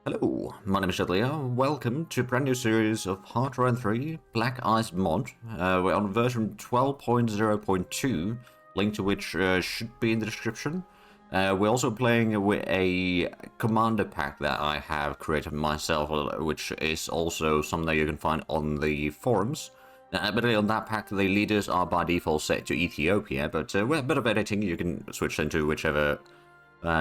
Hello, my name is Shadlia. Welcome to a brand new series of Hard Run 3 Black Ice Mod. We're on version 12.0.2, link to which should be in the description. We're also playing with a commander pack that I have created myself, which is also something that you can find on the forums. Admittedly, on that pack, the leaders are by default set to Ethiopia, but with a bit of editing, you can switch into whichever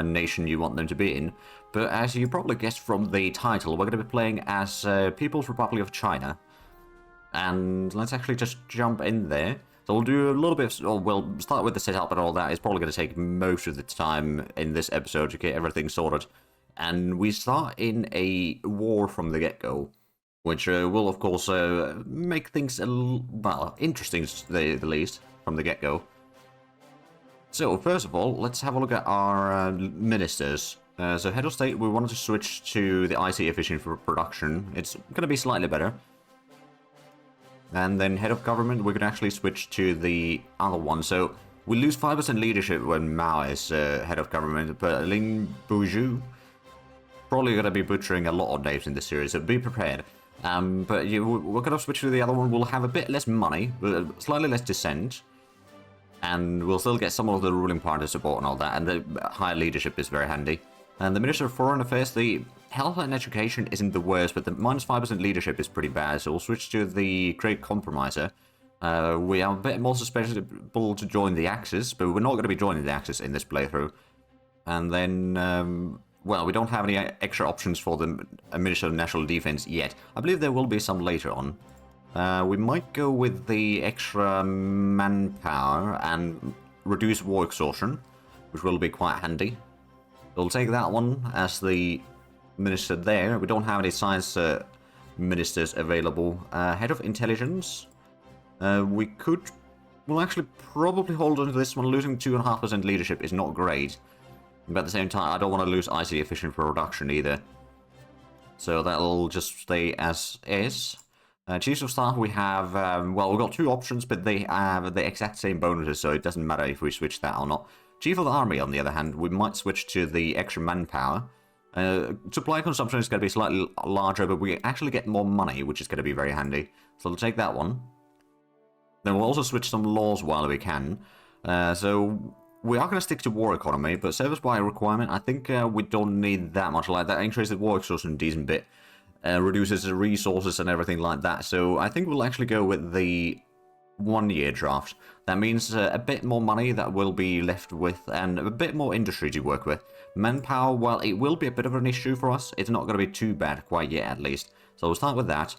nation you want them to be in. But as you probably guessed from the title, we're going to be playing as People's Republic of China. And let's actually just jump in there. So we'll do a little bit of, we'll start with the setup and all that. It's probably going to take most of the time in this episode to get everything sorted. And we start in a war from the get-go, which will, of course, make things, well, interesting to the least, from the get-go. So, first of all, let's have a look at our ministers. So, head of state, we wanted to switch to the IC efficient for production. It's going to be slightly better. And then head of government, we can actually switch to the other one. So, we lose 5% leadership when Mao is head of government, but Lin Boujou, probably going to be butchering a lot of names in this series, so be prepared. But we're going to switch to the other one. We'll have a bit less money, but slightly less dissent. And we'll still get some of the ruling party support and all that, and the high leadership is very handy. And the Minister of Foreign Affairs, the health and education isn't the worst, but the minus 5% leadership is pretty bad, so we'll switch to the Great Compromiser. We are a bit more susceptible to join the Axis, but we're not going to be joining the Axis in this playthrough. And then, well, we don't have any extra options for the Minister of National Defense yet. I believe there will be some later on. We might go with the extra manpower and reduce war exhaustion, which will be quite handy. We'll take that one as the minister there. We don't have any science ministers available. Head of intelligence. We'll actually probably hold on to this one. Losing 2.5% leadership is not great. But at the same time, I don't want to lose IC efficient production either. So that'll just stay as is. Chiefs of Staff, we have, well, we've got two options, but they have the exact same bonuses, so it doesn't matter if we switch that or not. Chief of the Army, on the other hand, we might switch to the extra manpower. Supply consumption is going to be slightly larger, but we actually get more money, which is going to be very handy. So we'll take that one. Then we'll also switch some laws while we can. So we are going to stick to war economy, but service by requirement, I think we don't need that much like that. Increases the war exhaustion a decent bit. Reduces the resources and everything like that. So I think we'll actually go with the 1-year draft. That means a bit more money that we'll be left with and a bit more industry to work with. Manpower, well, it will be a bit of an issue for us. It's not going to be too bad quite yet, at least. So we'll start with that.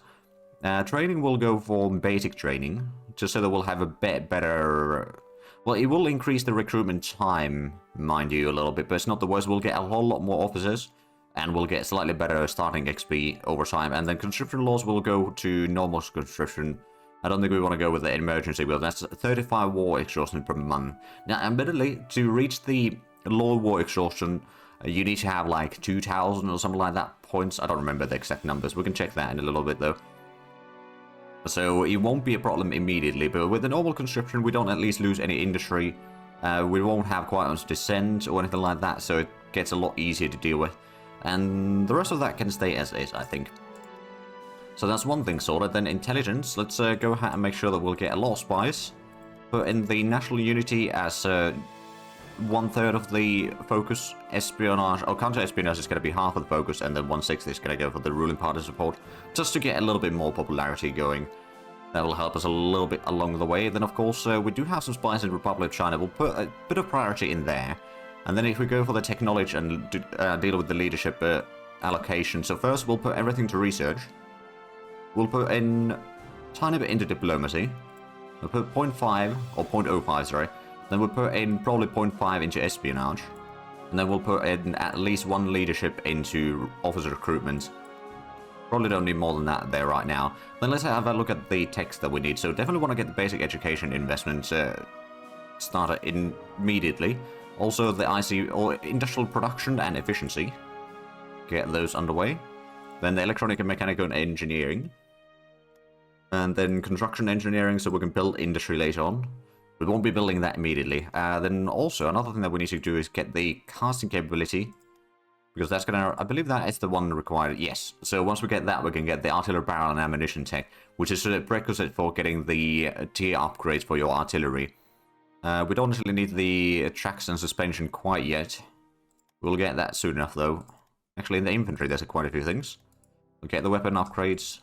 Training will go for basic training, just so that we'll have a bit better... Well, it will increase the recruitment time, mind you, a little bit, but it's not the worst. We'll get a whole lot more officers. And we'll get slightly better starting XP over time. And then conscription laws will go to normal conscription. I don't think we want to go with the emergency bill. That's 35 war exhaustion per month. Now, admittedly, to reach the low war exhaustion, you need to have like 2,000 or something like that points. I don't remember the exact numbers. We can check that in a little bit, though. So it won't be a problem immediately. But with the normal conscription, we don't at least lose any industry. We won't have quite much dissent or anything like that. So it gets a lot easier to deal with. And the rest of that can stay as is, I think. So that's one thing sorted. Then intelligence, let's go ahead and make sure that we'll get a lot of spies. Put in the national unity as 1/3 of the focus. Espionage, or counter-espionage is going to be half of the focus, and then 1/6 is going to go for the ruling party support. Just to get a little bit more popularity going. That will help us a little bit along the way. Then, of course, we do have some spies in the Republic of China. We'll put a bit of priority in there. And then if we go for the technology and deal with the leadership allocation. So first we'll put everything to research. We'll put in a tiny bit into diplomacy. We'll put 0.5, or 0.05, sorry. Then we'll put in probably 0.5 into espionage. And then we'll put in at least 1 leadership into officer recruitment. Probably don't need more than that there right now. Then let's have a look at the text that we need. So definitely want to get the basic education investments started immediately. Also, the IC, or industrial production and efficiency. Get those underway. Then the electronic and mechanical engineering. And then construction engineering, so we can build industry later on. We won't be building that immediately. Then also, another thing that we need to do is get the casting capability. Because that's gonna, I believe that is the one required, yes. So once we get that, we can get the artillery barrel and ammunition tech, which is a prerequisite for getting the tier upgrades for your artillery. We don't actually need the tracks and suspension quite yet. We'll get that soon enough, though. Actually, in the infantry, there's quite a few things. We'll get the weapon upgrades,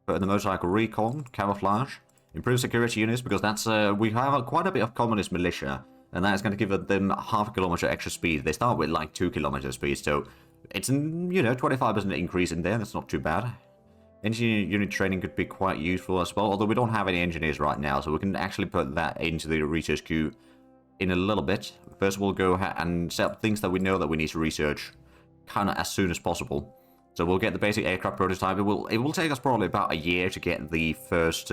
put in the motorcycle recon, camouflage, improve security units, because that's, we have quite a bit of communist militia, and that is going to give them half a kilometer extra speed. They start with like 2 kilometer speed, so it's, you know, 25% increase in there. That's not too bad. Engineer unit training could be quite useful as well, although we don't have any engineers right now, so we can actually put that into the research queue in a little bit. First, we'll go ahead and set up things that we know that we need to research kind of as soon as possible. So we'll get the basic aircraft prototype. It will take us probably about a year to get the first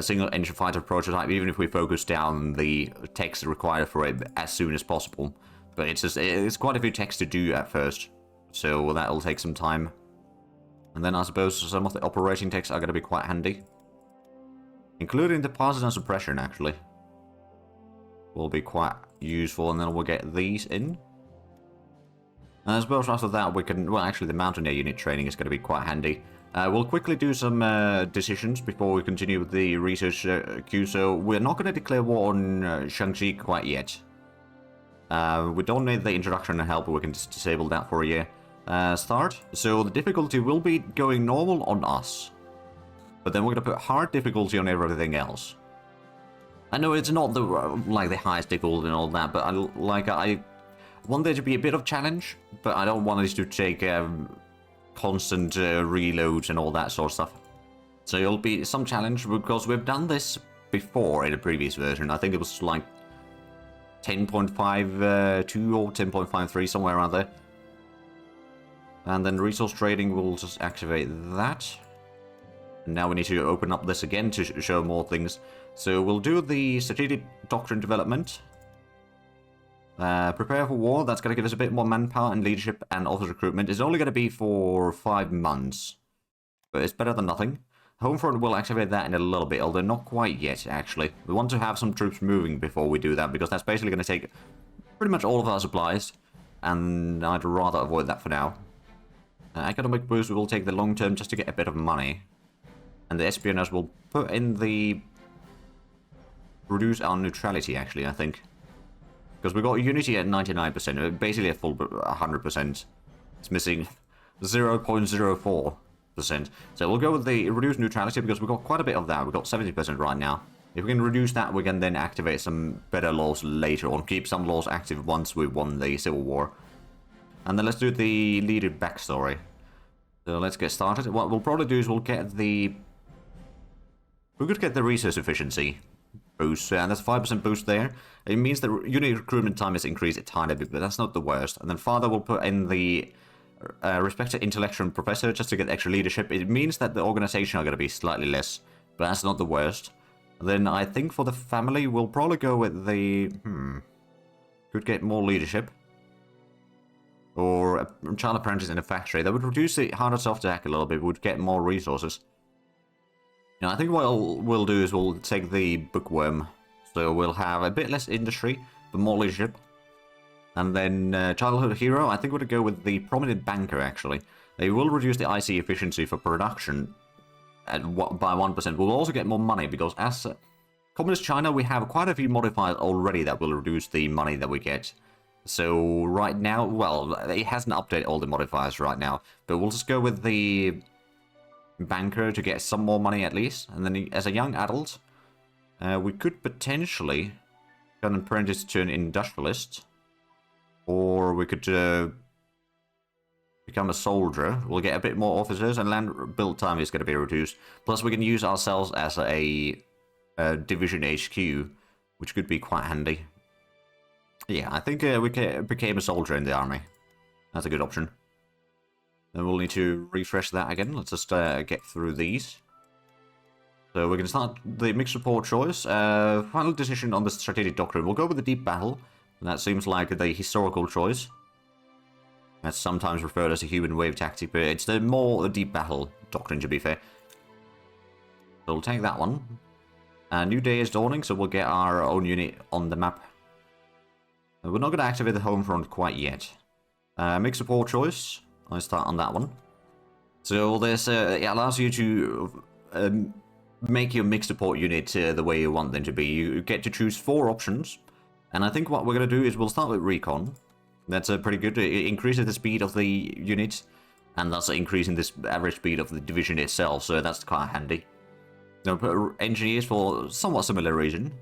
single engine fighter prototype, even if we focus down the text required for it as soon as possible. But it's quite a few texts to do at first, so that'll take some time. And then I suppose some of the operating texts are going to be quite handy, including the partisan suppression. Actually, will be quite useful, and then we'll get these in. And I suppose after that we can, well, actually the mountaineer unit training is going to be quite handy. We'll quickly do some decisions before we continue with the research queue. So we're not going to declare war on Shaanxi quite yet. We don't need the introduction and help, but we can just disable that for a year. Start. So the difficulty will be going normal on us, but then we're going to put hard difficulty on everything else. I know it's not the like the highest difficulty and all that, but I want there to be a bit of challenge, but I don't want this to take constant reloads and all that sort of stuff. So it'll be some challenge, because we've done this before in a previous version. I think it was like 10.52 or 10.53, somewhere around there. And then resource trading, we'll just activate that. And now we need to open up this again to show more things. So we'll do the strategic doctrine development. Prepare for war. That's going to give us a bit more manpower and leadership and officer recruitment. It's only going to be for 5 months, but it's better than nothing. Homefront will activate that in a little bit, although not quite yet, actually. We want to have some troops moving before we do that, because that's basically going to take pretty much all of our supplies, and I'd rather avoid that for now. Economic boost will take the long term just to get a bit of money. And the espionage will put in the... reduce our neutrality, actually, I think. Because we got unity at 99%, basically a full 100%. It's missing 0.04%. So we'll go with the reduced neutrality, because we've got quite a bit of that. We've got 70% right now. If we can reduce that, we can then activate some better laws later on. Keep some laws active once we've won the Civil War. And then let's do the leader backstory. So let's get started. What we'll probably do is we'll get the... we could get the resource efficiency boost, and that's 5% boost there. It means that unit recruitment time is increased a tiny bit, but that's not the worst. And then father will put in the respected intellectual professor just to get extra leadership. It means that the organization are going to be slightly less, but that's not the worst. And then I think for the family, we'll probably go with the... could get more leadership. Or a child apprentice in a factory. That would reduce the hard soft attack a little bit, would get more resources. Now, I think what we'll do is we'll take the bookworm. So we'll have a bit less industry, but more leadership. And then childhood hero, I think we're going to go with the prominent banker, actually. They will reduce the IC efficiency for production by 1%. We'll also get more money, because as Communist China, we have quite a few modifiers already that will reduce the money that we get. So right now, well, it hasn't updated all the modifiers right now, but we'll just go with the banker to get some more money at least. And then as a young adult, we could potentially get an apprentice to an industrialist, or we could become a soldier. We'll get a bit more officers, and land build time is going to be reduced. Plus we can use ourselves as a division HQ, which could be quite handy. Yeah, I think we became a soldier in the army. That's a good option. Then we'll need to refresh that again. Let's just get through these. So we can start the mixed support choice. Final decision on the strategic doctrine. We'll go with the deep battle. And that seems like the historical choice. That's sometimes referred as a human wave tactic, but it's the more deep battle doctrine, to be fair. So we'll take that one. New day is dawning, so we'll get our own unit on the map. We're not going to activate the home front quite yet. Make support choice. I start on that one. So this it allows you to make your mixed support unit the way you want them to be. You get to choose 4 options. And I think what we're going to do is we'll start with recon. That's pretty good. It increases the speed of the unit, and thus increasing this average speed of the division itself, so that's quite handy. Now put engineers for somewhat similar reason.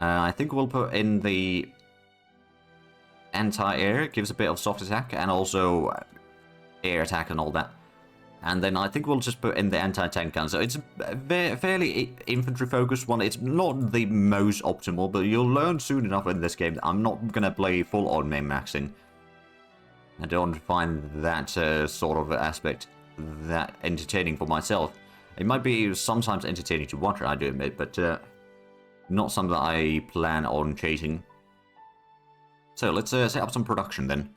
I think we'll put in the anti-air. It gives a bit of soft attack, and also air attack and all that. And then I think we'll just put in the anti-tank gun. So it's a fairly infantry-focused one. It's not the most optimal, but you'll learn soon enough in this game that I'm not going to play full-on min-maxing. I don't find that sort of aspect that entertaining for myself. It might be sometimes entertaining to watch, I do admit, but not something that I plan on chasing. So let's set up some production then.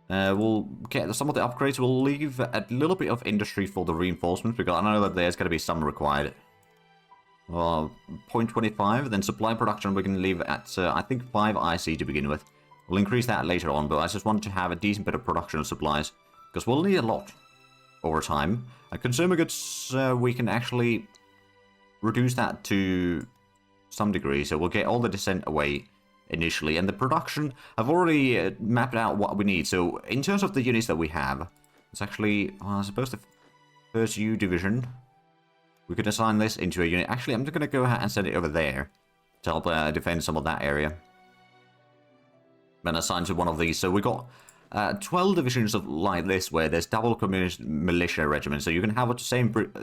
We'll get some of the upgrades. We'll leave a little bit of industry for the reinforcements, because I know that there's going to be some required. 0.25, then supply production we can leave at, I think, 5 IC to begin with. We'll increase that later on, but I just want to have a decent bit of production of supplies, because we'll need a lot over time. Consumer goods, we can actually reduce that to some degree, so we'll get all the dissent away initially, and the production, I've already mapped out what we need. So in terms of the units that we have, it's actually, I suppose the first U division, we could assign this into a unit. Actually, I'm just going to go ahead and send it over there to help defend some of that area. And assign to one of these. So we got 12 divisions of like this, where there's double communist militia regiments, so you can have up to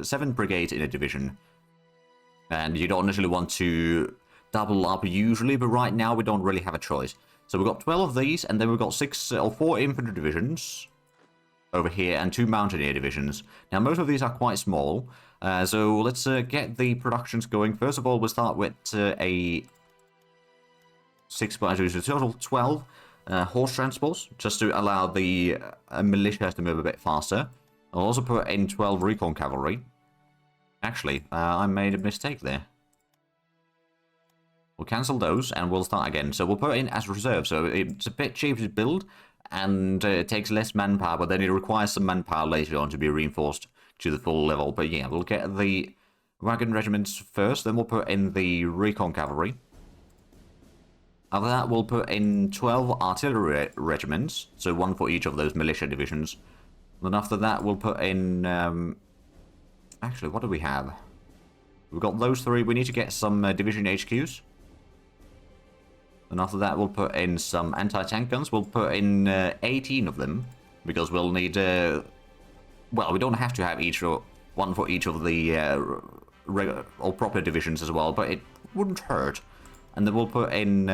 7 brigades in a division. And you don't necessarily want to double up usually, but right now we don't really have a choice. So we've got 12 of these, and then we've got 6 or 4 infantry divisions over here, and 2 mountaineer divisions. Now most of these are quite small, so let's get the productions going. First of all, we'll start with a 6 by 2, so total 12 horse transports, just to allow the militia to move a bit faster. I'll also put in 12 recon cavalry. Actually, I made a mistake there. We'll cancel those, and we'll start again. So we'll put in as reserve, so it's a bit cheaper to build, and it takes less manpower, but then it requires some manpower later on to be reinforced to the full level. But yeah, we'll get the wagon regiments first, then we'll put in the recon cavalry. After that, we'll put in 12 artillery regiments, so 1 for each of those militia divisions. Then after that, we'll put in... actually, what do we have? We've got those 3. We need to get some division HQs. And after that, we'll put in some anti-tank guns. We'll put in 18 of them, because we'll need... well, we don't have to have one for each of the or proper divisions as well, but it wouldn't hurt. And then we'll put in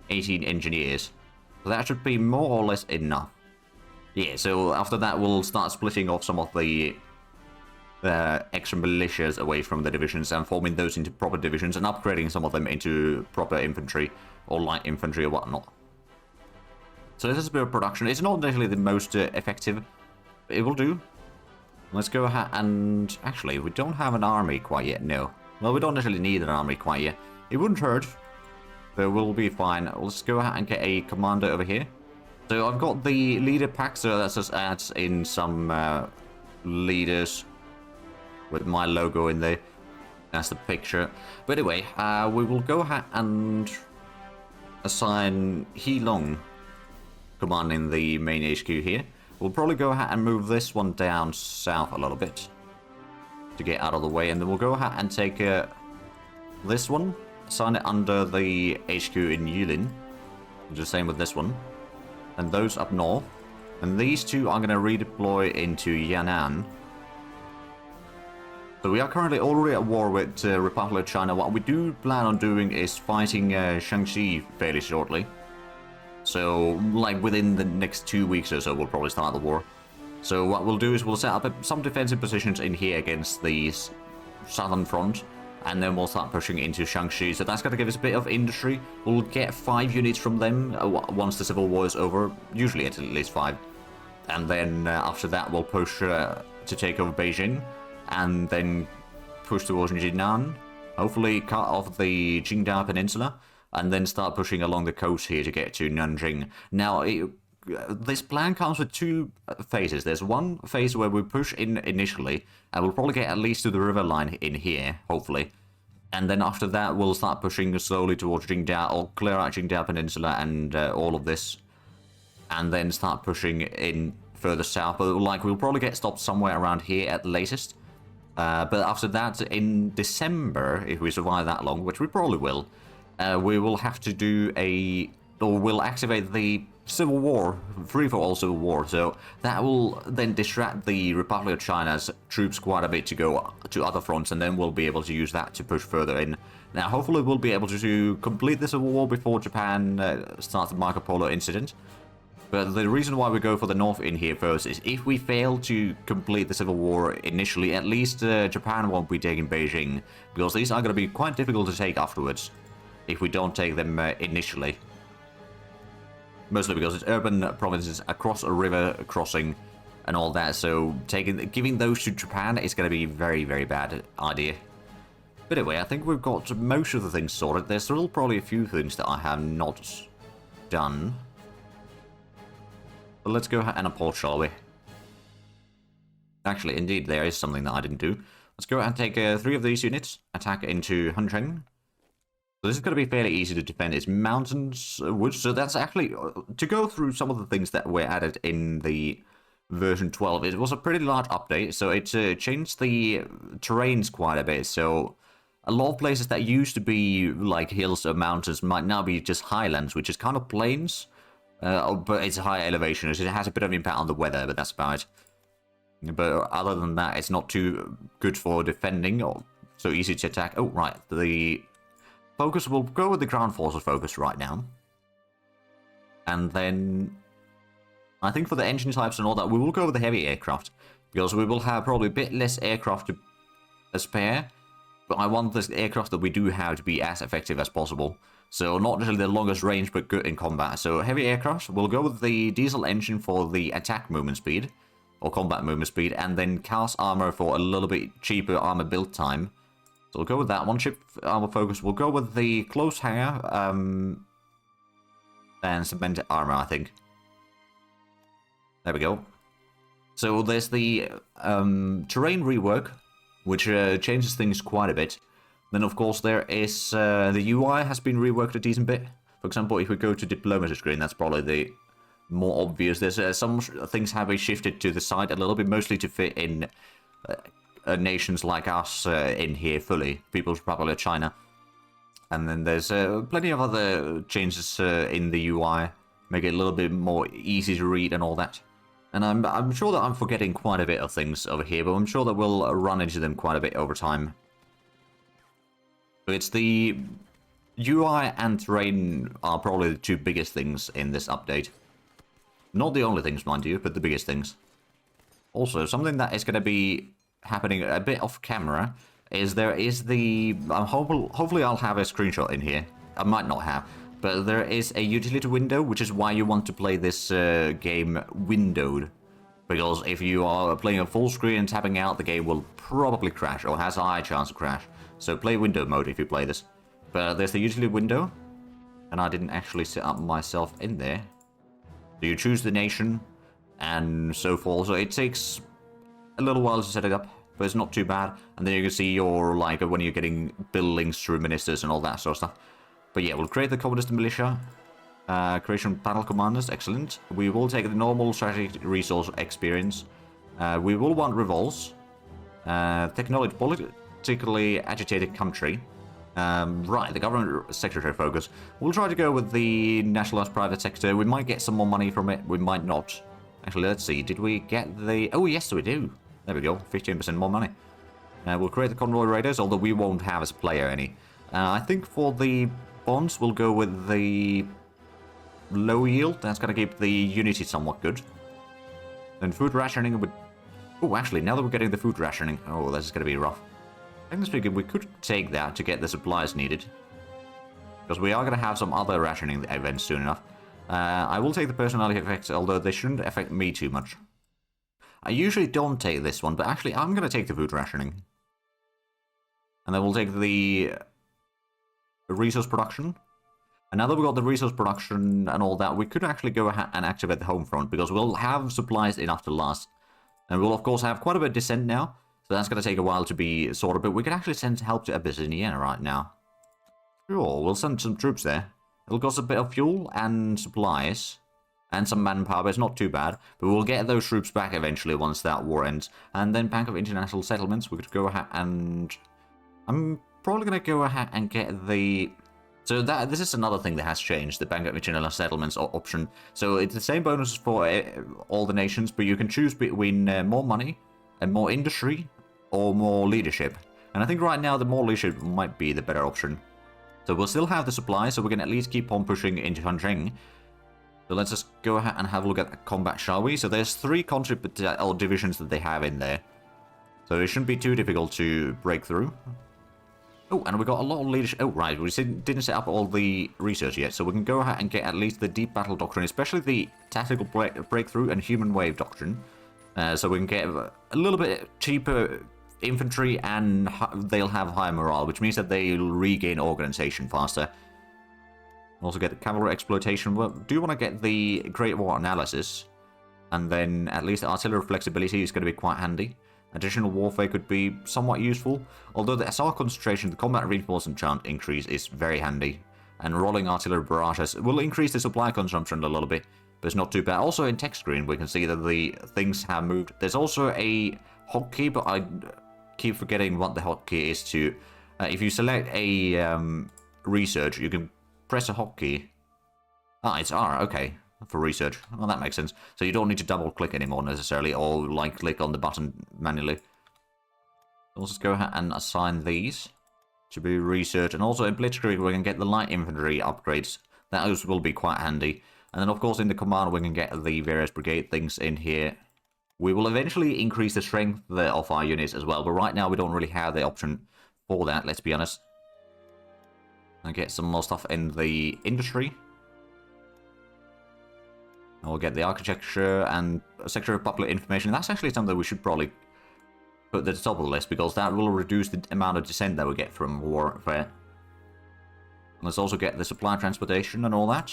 18 engineers. So that should be more or less enough. Yeah, so after that, we'll start splitting off some of the extra militias away from the divisions and forming those into proper divisions and upgrading some of them into proper infantry or light infantry or whatnot. So this is a bit of production. It's not necessarily the most effective, but it will do. Let's go ahead and... Actually, we don't have an army quite yet, no. Well, we don't necessarily need an army quite yet. It wouldn't hurt, but we'll be fine. Let's go ahead and get a commander over here. So I've got the leader pack, so that just adds in some leaders with my logo in there. That's the picture. But anyway, we will go ahead and assign He Long commanding the main HQ here. We'll probably go ahead and move this one down south a little bit to get out of the way, and then we'll go ahead and take this one, assign it under the HQ in Yulin. Do the same with this one. And those up north. And these 2 are going to redeploy into Yan'an. So we are currently already at war with Republic of China. What we do plan on doing is fighting Shaanxi fairly shortly. So, like, within the next 2 weeks or so, we'll probably start the war. So what we'll do is we'll set up some defensive positions in here against the southern front, and then we'll start pushing into Shaanxi. So that's going to give us a bit of industry. We'll get 5 units from them once the civil war is over, usually at least 5. And then after that, we'll push to take over Beijing, and then push towards Jinan, hopefully cut off the Qingdao Peninsula, and then start pushing along the coast here to get to Nanjing. Now, this plan comes with two phases. There's one phase where we push in initially, and we'll probably get at least to the river line in here, hopefully. And then after that, we'll start pushing slowly towards Jingda, or clear out Jingda Peninsula and all of this. And then start pushing in further south. But like, we'll probably get stopped somewhere around here at the latest. But after that, in December, if we survive that long, which we probably will, we will have to do or we'll activate the Civil War, free-for-all Civil War. So that will then distract the Republic of China's troops quite a bit to go to other fronts, and then we'll be able to use that to push further in. Now, hopefully we'll be able to complete the Civil War before Japan starts the Marco Polo incident. But the reason why we go for the north in here first is if we fail to complete the Civil War initially, at least Japan won't be taking Beijing, because these are going to be quite difficult to take afterwards if we don't take them initially. Mostly because it's urban provinces across a river crossing and all that, so giving those to Japan is going to be a very, very bad idea. But anyway, I think we've got most of the things sorted. There's still probably a few things that I have not done. But let's go ahead and apport, shall we? Actually, indeed, there is something that I didn't do. Let's go ahead and take 3 of these units, attack into Huncheng. So this is going to be fairly easy to defend. It's mountains, woods, so that's actually, to go through some of the things that were added in the version 12, it was a pretty large update, so it changed the terrains quite a bit, so a lot of places that used to be like hills or mountains might now be just highlands, which is kind of plains, but it's a high elevation, so it has a bit of impact on the weather, but that's about it. But other than that, it's not too good for defending, or so easy to attack. Oh, right, the focus, we'll go with the ground forces focus right now. And then, I think for the engine types and all that, we will go with the heavy aircraft. Because we will have probably a bit less aircraft to spare. But I want this aircraft that we do have to be as effective as possible. So not just the longest range, but good in combat. So heavy aircraft, we'll go with the diesel engine for the attack movement speed. Or combat movement speed. And then cast armor for a little bit cheaper armor build time. So we'll go with that one. Ship armor focus. We'll go with the close hangar and cemented armor, I think. There we go. So there's the terrain rework, which changes things quite a bit. Then, of course, there is the UI has been reworked a decent bit. For example, if we go to diplomacy screen, that's probably the more obvious. There's some things have been shifted to the side a little bit, mostly to fit in nations like us in here fully, People's Republic of China. And then there's plenty of other changes in the UI, make it a little bit more easy to read and all that. And I'm sure that I'm forgetting quite a bit of things over here, but I'm sure that we'll run into them quite a bit over time. So it's the UI and terrain are probably the 2 biggest things in this update. Not the only things, mind you, but the biggest things. Also, something that is going to be happening a bit off camera is there is the hopefully I'll have a screenshot in here. I might not have, but there is a utility window, which is why you want to play this game windowed, because if you are playing a full screen and tapping out, the game will probably crash or has a high chance of crash. So play window mode if you play this. But there's the utility window, and I didn't actually set up myself in there. So you choose the nation and so forth. So it takes a little while to set it up, but it's not too bad. And then you can see your, like, when you're getting buildings through ministers and all that sort of stuff. But yeah, we'll create the communist militia. Creation panel commanders, excellent. We will take the normal strategic resource experience. We will want revolts. Technology, politically agitated country. Right, the government secretary focus. We'll try to go with the nationalized private sector. We might get some more money from it. We might not. Actually, let's see. Did we get the... Oh, yes, we do. There we go. 15% more money. We'll create the convoy raiders, although we won't have as a player any. I think for the bonds, we'll go with the low yield. That's going to keep the unity somewhat good. Then food rationing would... Oh, actually, now that we're getting the food rationing... Oh, this is going to be rough. I think speaking, we could take that to get the supplies needed. Because we are going to have some other rationing events soon enough. I will take the personality effects, although they shouldn't affect me too much. I usually don't take this one, but actually I'm going to take the food rationing. And then we'll take the resource production. And now that we've got the resource production and all that, we could actually go ahead and activate the home front, because we'll have supplies enough to last. And we'll, of course, have quite a bit of dissent now, so that's going to take a while to be sorted, but we can actually send help to Abyssinia right now. Sure, we'll send some troops there. It'll cost a bit of fuel and supplies, and some manpower, but it's not too bad. But we'll get those troops back eventually once that war ends. And then Bank of International Settlements, we could go ahead and... I'm probably going to go ahead and get the... So this is another thing that has changed, the Bank of International Settlements option. So it's the same bonuses for all the nations, but you can choose between more money and more industry or more leadership. And I think right now the more leadership might be the better option. So we'll still have the supply, so we can at least keep on pushing into Hanzheng. So let's just go ahead and have a look at the combat, shall we? So there's 3 country or divisions that they have in there. So it shouldn't be too difficult to break through. Oh, and we got a lot of leadership. Oh, right, we didn't set up all the research yet, so we can go ahead and get at least the deep battle doctrine, especially the tactical breakthrough and human wave doctrine. So we can get a little bit cheaper infantry, and they'll have higher morale, which means that they'll regain organization faster. Also get the cavalry exploitation. Well, do you want to get the Great War analysis? And then at least the artillery flexibility is going to be quite handy. Additional warfare could be somewhat useful, although the SR concentration, the combat reinforcement chant increase is very handy. And rolling artillery barrages will increase the supply consumption a little bit, but it's not too bad. Also in text screen we can see that the things have moved. There's also a hotkey, but I keep forgetting what the hotkey is to... if you select a research, you can press a hotkey. Ah, it's R, okay. For research. Well, that makes sense. So you don't need to double click anymore necessarily, or like click on the button manually. Let's just go ahead and assign these to be research. And also in Blitzkrieg we can get the light infantry upgrades. Those will be quite handy. And then of course in the command we can get the various brigade things in here. We will eventually increase the strength of our units as well, but right now we don't really have the option for that, let's be honest. And get some more stuff in the industry. And we'll get the architecture and sector of popular information. That's actually something we should probably put at the top of the list, because that will reduce the amount of dissent that we get from warfare. Let's also get the supply transportation and all that.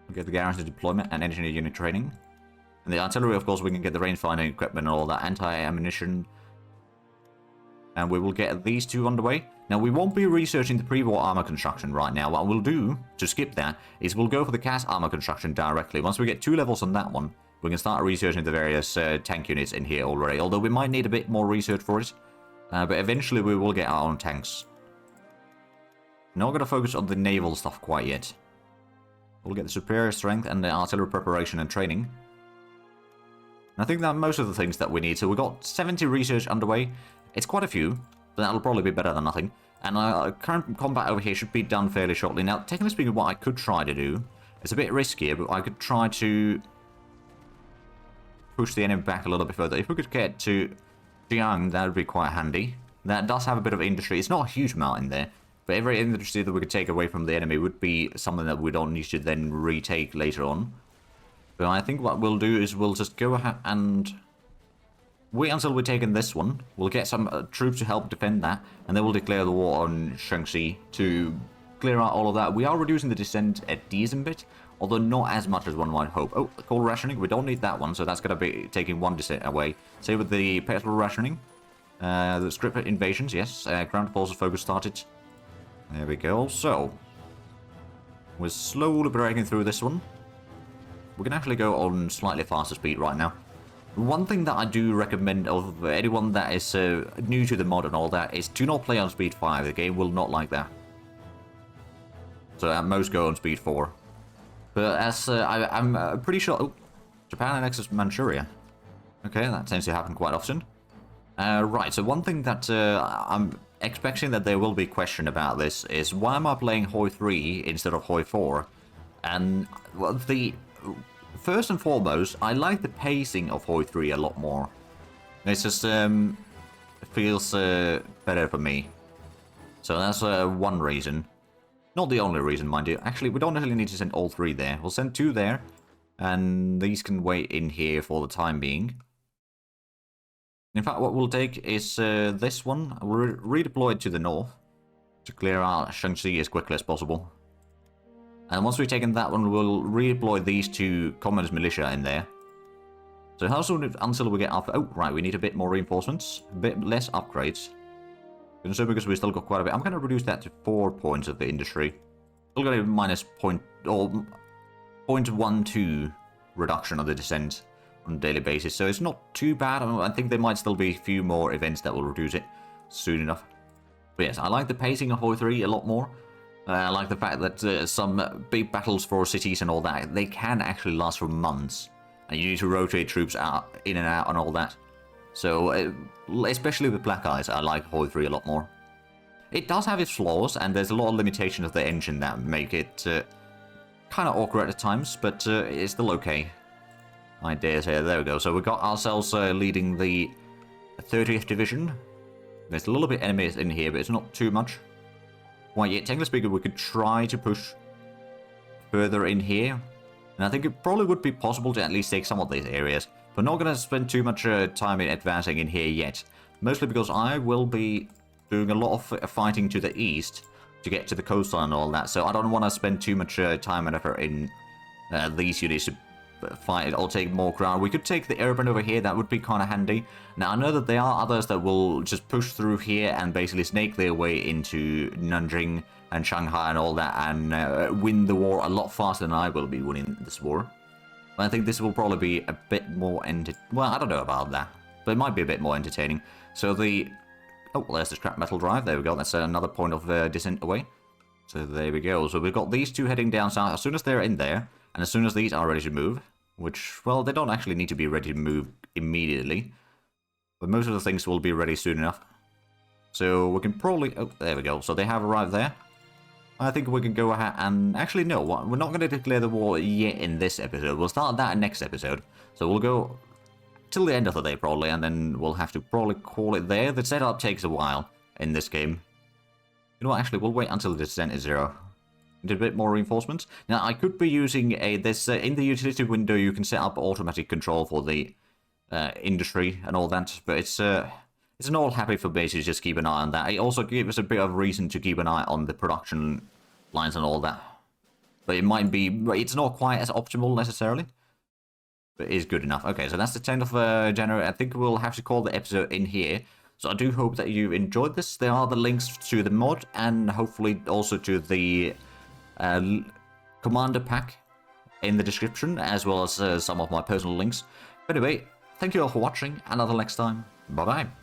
We'll get the garrison deployment and engineer unit training. And the artillery, of course, we can get the rangefinder equipment and all that, anti-ammunition. And we will get these 2 underway. Now, we won't be researching the pre-war armor construction right now. What we'll do, to skip that, is we'll go for the cast armor construction directly. Once we get 2 levels on that one, we can start researching the various tank units in here already. Although we might need a bit more research for it. But eventually we will get our own tanks. Not going to focus on the naval stuff quite yet. We'll get the superior strength and the artillery preparation and training. And I think that most of the things that we need. So we've got 70 research underway. It's quite a few, but that'll probably be better than nothing. And our current combat over here should be done fairly shortly. Now, technically speaking, what I could try to do, it's a bit riskier, but I could try to push the enemy back a little bit further. If we could get to Jiang, that would be quite handy. That does have a bit of industry. It's not a huge amount in there, but every industry that we could take away from the enemy would be something that we don't need to then retake later on. But I think what we'll do is we'll just go ahead and wait until we've taken this one. We'll get some troops to help defend that, and then we'll declare the war on Shaanxi to clear out all of that. We are reducing the dissent a decent bit, although not as much as one might hope. Oh, the coal rationing, we don't need that one, so that's going to be taking 1 dissent away. Same with the petrol rationing. The script invasions, yes. Ground forces focus started. There we go. So, we're slowly breaking through this one. We can actually go on slightly faster speed right now. One thing that I do recommend of anyone that is new to the mod and all that is do not play on speed 5. The game will not like that. So at most go on speed 4. But as I'm pretty sure... Oh, Japan annexes Manchuria. Okay, that tends to happen quite often. Right, so one thing that I'm expecting that there will be question about this is why am I playing HoI 3 instead of HoI 4? And well, first and foremost, I like the pacing of HoI 3 a lot more. It just feels better for me. So that's one reason. Not the only reason, mind you. Actually, we don't necessarily need to send all 3 there. We'll send 2 there. And these can wait in here for the time being. In fact, what we'll take is this one. We'll redeploy it to the north to clear out Shaanxi as quickly as possible. And once we've taken that one, we'll redeploy these two communist militia in there. So how soon until we get up? Oh, right, we need a bit more reinforcements, a bit less upgrades. And so because we still got quite a bit, I'm going to reduce that to 4 points of the industry. Still got a minus point or 0.12 reduction of the descent on a daily basis, so it's not too bad. I think there might still be a few more events that will reduce it soon enough. But yes, I like the pacing of HoI 3 a lot more. I like the fact that some big battles for cities and all that, they can actually last for months. And you need to rotate troops out, in and out and all that. So, especially with Black Eyes, I like HoI 3 a lot more. It does have its flaws, and there's a lot of limitations of the engine that make it kind of awkward at times, but it's still okay. I dare say, there we go. So we got ourselves leading the 30th Division. There's a little bit enemies in here, but it's not too much. Well, yeah, technically speaking, we could try to push further in here. And I think it probably would be possible to at least take some of these areas. But not going to spend too much time in advancing in here yet. Mostly because I will be doing a lot of fighting to the east to get to the coastline and all that. So I don't want to spend too much time and effort in these units to fight or take more ground. We could take the airborne over here. That would be kind of handy. Now, I know that there are others that will just push through here and basically snake their way into Nanjing and Shanghai and all that and win the war a lot faster than I will be winning this war. But I think this will probably be a bit more well, I don't know about that, but it might be a bit more entertaining. So the... Oh, there's the scrap metal drive. There we go. That's another point of descent away. So there we go. So we've got these two heading down south. As soon as they're in there, and as soon as these are ready to move, which, well, they don't actually need to be ready to move immediately, but most of the things will be ready soon enough. So we can probably... Oh, there we go. So they have arrived there. I think we can go ahead and... Actually, no. We're not going to declare the war yet in this episode. We'll start that in next episode. So we'll go till the end of the day, probably, and then we'll have to probably call it there. The setup takes a while in this game. You know what? Actually, we'll wait until the descent is 0. A bit more reinforcements. Now, I could be using this in the utility window. You can set up automatic control for the industry and all that, but it's not happy for me to just keep an eye on that. It also gives us a bit of reason to keep an eye on the production lines and all that. But it might be, it's not quite as optimal necessarily, but it is good enough. Okay, so that's the 10th of January. I think we'll have to call the episode in here. So I do hope that you enjoyed this. There are the links to the mod and hopefully also to the commander pack in the description, as well as some of my personal links. But anyway, thank you all for watching, and until next time, bye bye.